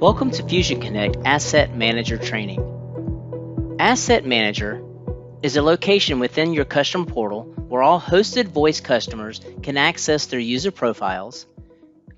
Welcome to Fusion Connect Asset Manager Training. Asset Manager is a location within your customer portal where all hosted voice customers can access their user profiles,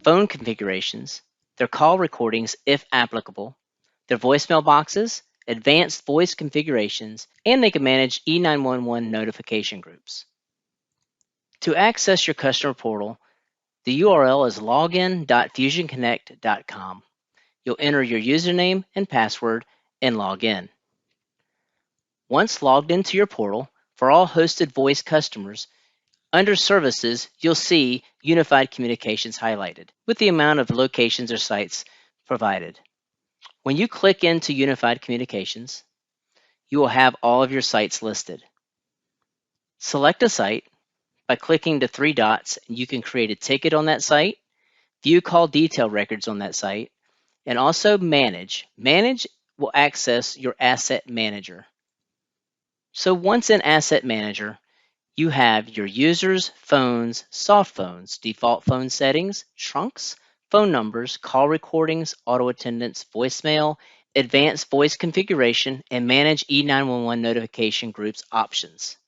phone configurations, their call recordings if applicable, their voicemail boxes, advanced voice configurations, and they can manage E911 notification groups. To access your customer portal, the URL is login.fusionconnect.com. You'll enter your username and password and log in. Once logged into your portal, for all hosted voice customers, under Services, you'll see Unified Communications highlighted with the amount of locations or sites provided. When you click into Unified Communications, you will have all of your sites listed. Select a site by clicking the three dots, and you can create a ticket on that site, view call detail records on that site, and also manage. Manage will access your Asset Manager. So once in Asset Manager, you have your users, phones, soft phones, default phone settings, trunks, phone numbers, call recordings, auto attendants, voicemail, advanced voice configuration, and manage E911 notification groups options.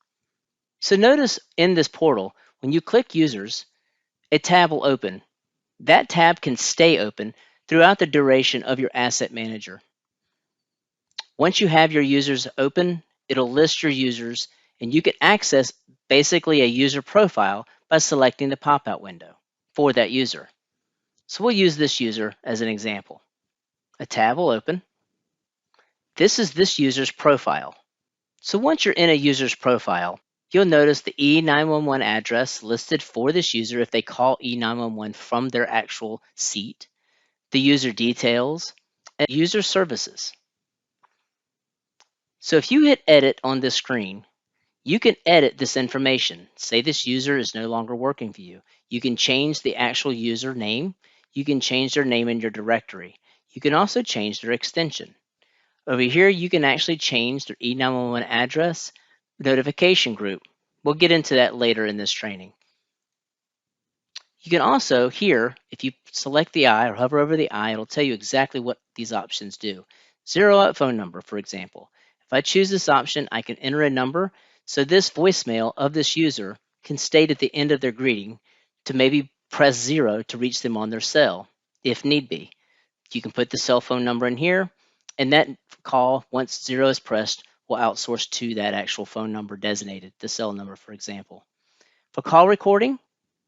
So notice in this portal, when you click users, a tab will open. That tab can stay open throughout the duration of your Asset Manager. Once you have your users open, it'll list your users, and you can access basically a user profile by selecting the pop-out window for that user. So we'll use this user as an example. A tab will open. This is this user's profile. So once you're in a user's profile, you'll notice the E911 address listed for this user if they call E911 from their actual seat, the user details, and user services. So if you hit edit on this screen, you can edit this information. Say this user is no longer working for you. You can change the actual user name. You can change their name in your directory. You can also change their extension. Over here, you can actually change their E911 address, notification group. We'll get into that later in this training. You can also here, if you select the eye or hover over the eye, it'll tell you exactly what these options do. Zero out phone number, for example. If I choose this option, I can enter a number, so this voicemail of this user can state at the end of their greeting to maybe press 0 to reach them on their cell, if need be. You can put the cell phone number in here, and that call, once 0 is pressed, will outsource to that actual phone number designated, the cell number, for example. For call recording,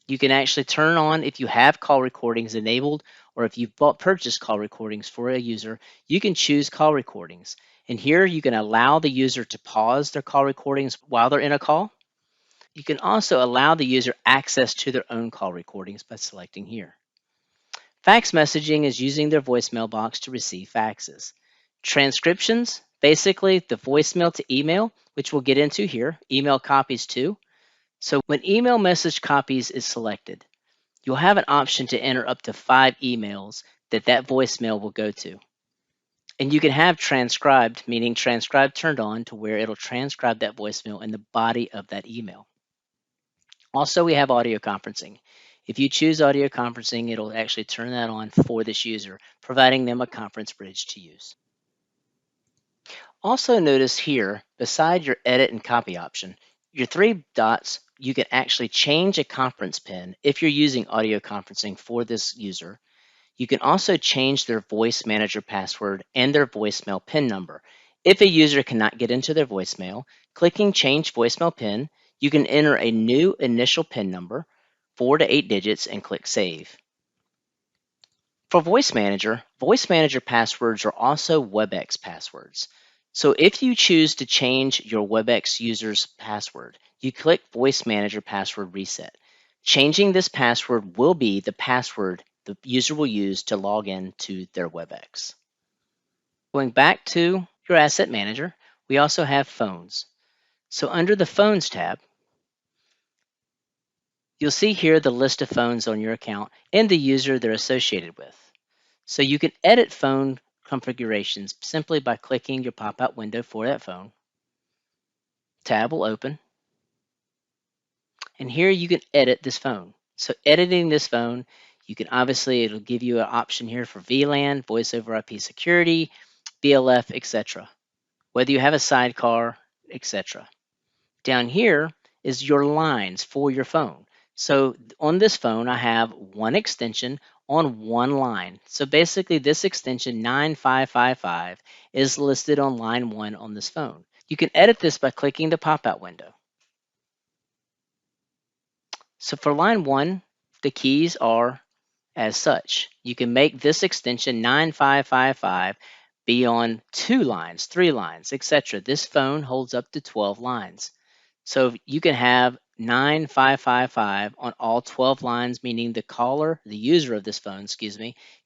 you can actually turn on, if you have call recordings enabled, or if you've purchased call recordings for a user, you can choose call recordings. And here you can allow the user to pause their call recordings while they're in a call. You can also allow the user access to their own call recordings by selecting here. Fax messaging is using their voicemail box to receive faxes. Transcriptions, basically the voicemail to email, which we'll get into here, email copies too. So when email message copies is selected, you'll have an option to enter up to 5 emails that voicemail will go to. And you can have transcribed, meaning transcribed turned on to where it'll transcribe that voicemail in the body of that email. Also, we have audio conferencing. If you choose audio conferencing, it'll actually turn that on for this user, providing them a conference bridge to use. Also notice here, beside your edit and copy option, your 3 dots, you can actually change a conference pin if you're using audio conferencing for this user. You can also change their voice manager password and their voicemail PIN number. If a user cannot get into their voicemail, clicking Change Voicemail PIN, you can enter a new initial PIN number, 4 to 8 digits, and click Save. For Voice Manager passwords are also WebEx passwords. So if you choose to change your WebEx user's password, you click Voice Manager Password Reset. Changing this password will be the password the user will use to log in to their WebEx. Going back to your Asset Manager, we also have phones. So under the Phones tab, you'll see here the list of phones on your account and the user they're associated with. So you can edit phone configurations simply by clicking your pop-out window for that phone. Tab will open. And here you can edit this phone. So editing this phone, You can obviously, it'll give you an option here for VLAN, voice over IP security, BLF, etc. Whether you have a sidecar, etc. Down here is your lines for your phone. So on this phone, I have one extension on one line. So basically this extension 9555 is listed on line 1 on this phone. You can edit this by clicking the pop-out window. So for line 1, the keys are as such. You can make this extension 9555 be on 2 lines, 3 lines, etc. This phone holds up to 12 lines. So you can have 9555 on all 12 lines, meaning the caller, the user of this phone,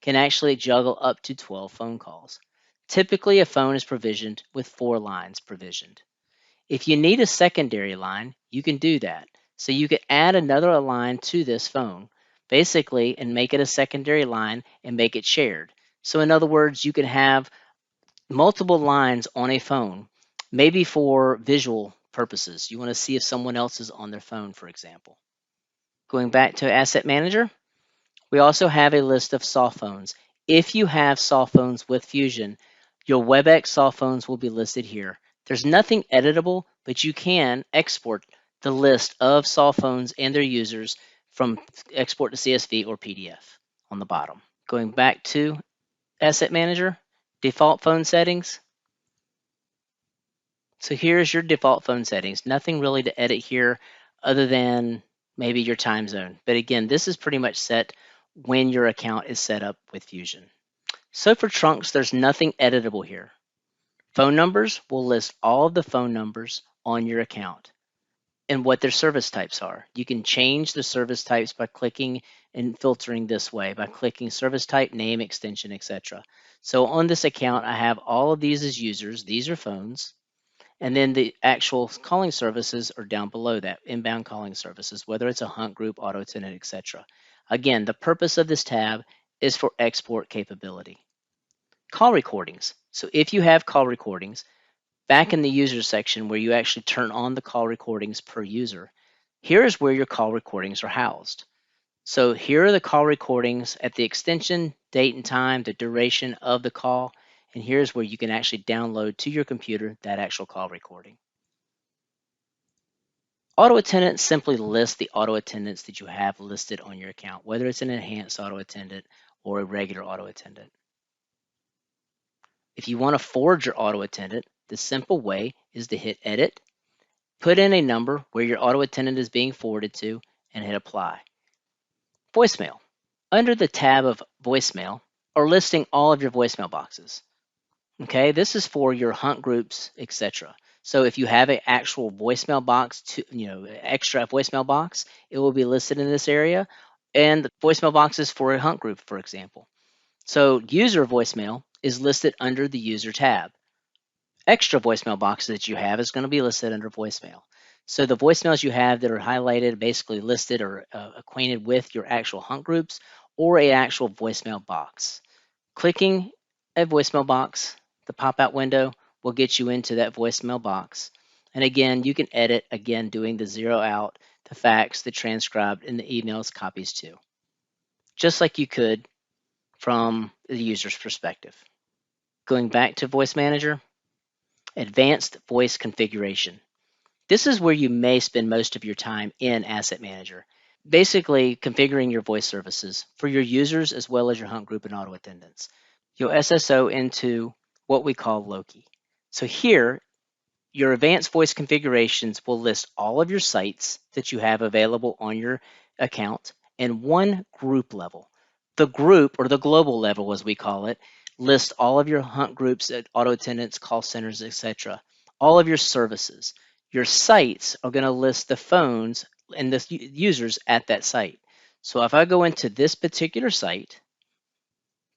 can actually juggle up to 12 phone calls. Typically, a phone is provisioned with 4 lines provisioned. If you need a secondary line, you can do that. So you could add another line to this phone, basically, and make it a secondary line and make it shared. So in other words, you can have multiple lines on a phone, maybe for visual purposes. You want to see if someone else is on their phone, for example. Going back to Asset Manager, we also have a list of soft phones. If you have soft phones with Fusion, your WebEx soft phones will be listed here. There's nothing editable, but you can export the list of soft phones and their users from export to CSV or PDF on the bottom. Going back to Asset Manager, default phone settings. So here's your default phone settings. Nothing really to edit here other than maybe your time zone. But again, this is pretty much set when your account is set up with Fusion. So for trunks, there's nothing editable here. Phone numbers will list all of the phone numbers on your account and what their service types are. You can change the service types by clicking and filtering this way, by clicking service type, name, extension, etc. So on this account, I have all of these as users. These are phones. And then the actual calling services are down below that, inbound calling services, whether it's a hunt group, auto attendant, etc. Again, the purpose of this tab is for export capability. Call recordings. So if you have call recordings, back in the user section where you actually turn on the call recordings per user, here is where your call recordings are housed. So here are the call recordings at the extension, date and time, the duration of the call, and here's where you can actually download to your computer that actual call recording. Auto attendants simply list the auto attendants that you have listed on your account, whether it's an enhanced auto attendant or a regular auto attendant. If you want to forward your auto attendant, the simple way is to hit edit, put in a number where your auto attendant is being forwarded to, and hit apply. Voicemail. Under the tab of voicemail are listing all of your voicemail boxes. Okay, this is for your hunt groups, etc. So if you have an actual voicemail box, extra voicemail box, it will be listed in this area, and the voicemail boxes for a hunt group, for example. So user voicemail is listed under the user tab. Extra voicemail box that you have is going to be listed under voicemail. So the voicemails you have that are highlighted, basically listed or acquainted with your actual hunt groups or a actual voicemail box. Clicking a voicemail box, the pop-out window will get you into that voicemail box. And again, you can edit, again, doing the zero out, the fax, the transcribed, and the emails copies too, just like you could from the user's perspective. Going back to Voice Manager, Advanced Voice Configuration. This is where you may spend most of your time in Asset Manager, basically configuring your voice services for your users as well as your hunt group and auto attendants. You'll SSO into what we call Loki. So here, your advanced voice configurations will list all of your sites that you have available on your account in one group level. The group, or the global level as we call it, lists all of your hunt groups, auto attendants, call centers, etc. All of your services. Your sites are going to list the phones and the users at that site. So if I go into this particular site,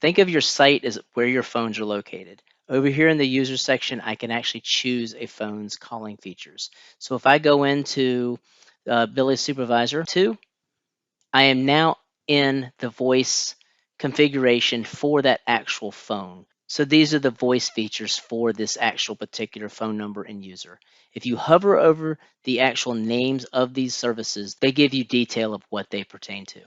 think of your site as where your phones are located. Over here in the user section, I can actually choose a phone's calling features. So if I go into Billy Supervisor 2, I am now in the voice configuration for that actual phone. So these are the voice features for this actual particular phone number and user. If you hover over the actual names of these services, they give you detail of what they pertain to.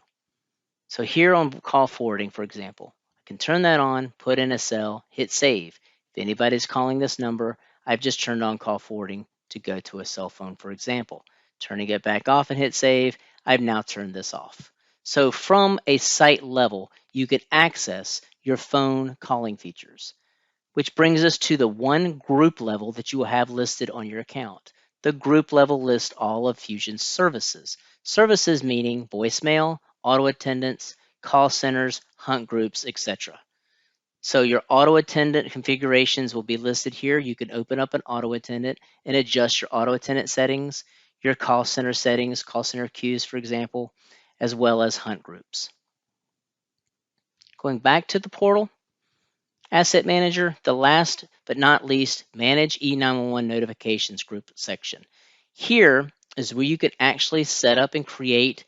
So here on call forwarding, for example, I can turn that on, put in a cell, hit save. If anybody's calling this number, I've just turned on call forwarding to go to a cell phone, for example. Turning it back off and hit save, I've now turned this off. So from a site level, you can access your phone calling features, which brings us to the one group level that you will have listed on your account. The group level lists all of Fusion's services. Services meaning voicemail, auto attendants, call centers, hunt groups, etc. So your auto attendant configurations will be listed here. You can open up an auto attendant and adjust your auto attendant settings, your call center settings, call center queues, for example, as well as hunt groups. Going back to the portal, Asset Manager, the last but not least, Manage E911 Notifications group section. Here is where you can actually set up and create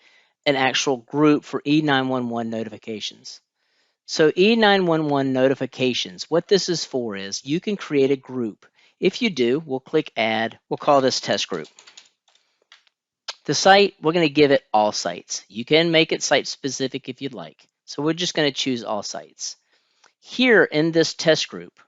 an actual group for E911 notifications. So E911 notifications, what this is for is you can create a group. If you do, we'll click Add. We'll call this Test Group. The site, we're going to give it all sites. You can make it site specific if you'd like. So we're just going to choose all sites. Here in this test group,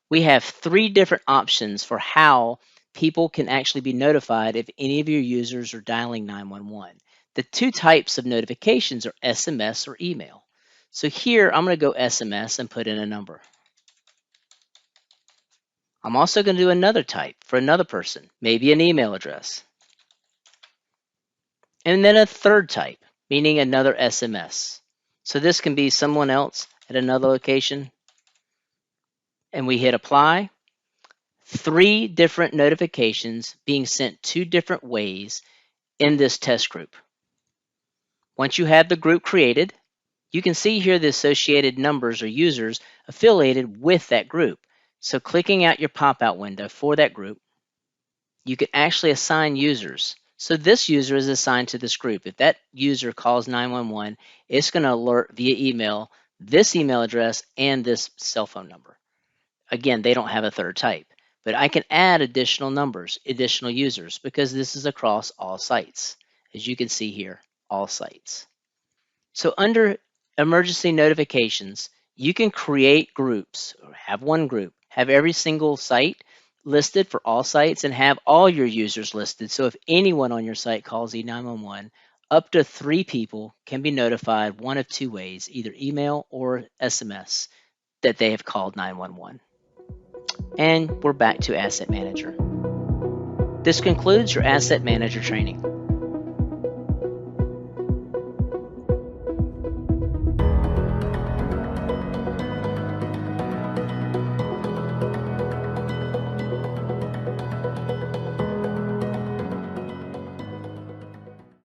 we have 3 different options for how people can actually be notified if any of your users are dialing 911. The 2 types of notifications are SMS or email. So here I'm going to go SMS and put in a number. I'm also going to do another type for another person, maybe an email address. And then a third type, meaning another SMS. So this can be someone else at another location. And we hit apply. 3 different notifications being sent 2 different ways in this test group. Once you have the group created, you can see here the associated numbers or users affiliated with that group. So clicking out your pop-out window for that group, you can actually assign users. So this user is assigned to this group. If that user calls 911, it's going to alert via email this email address and this cell phone number. Again, they don't have a third type, but I can add additional numbers, additional users, because this is across all sites. As you can see here, all sites. So under emergency notifications, you can create groups or have one group, have every single site listed for all sites and have all your users listed. So if anyone on your site calls E911, up to 3 people can be notified one of 2 ways, either email or SMS, that they have called 911. And we're back to Asset Manager. This concludes your Asset Manager training.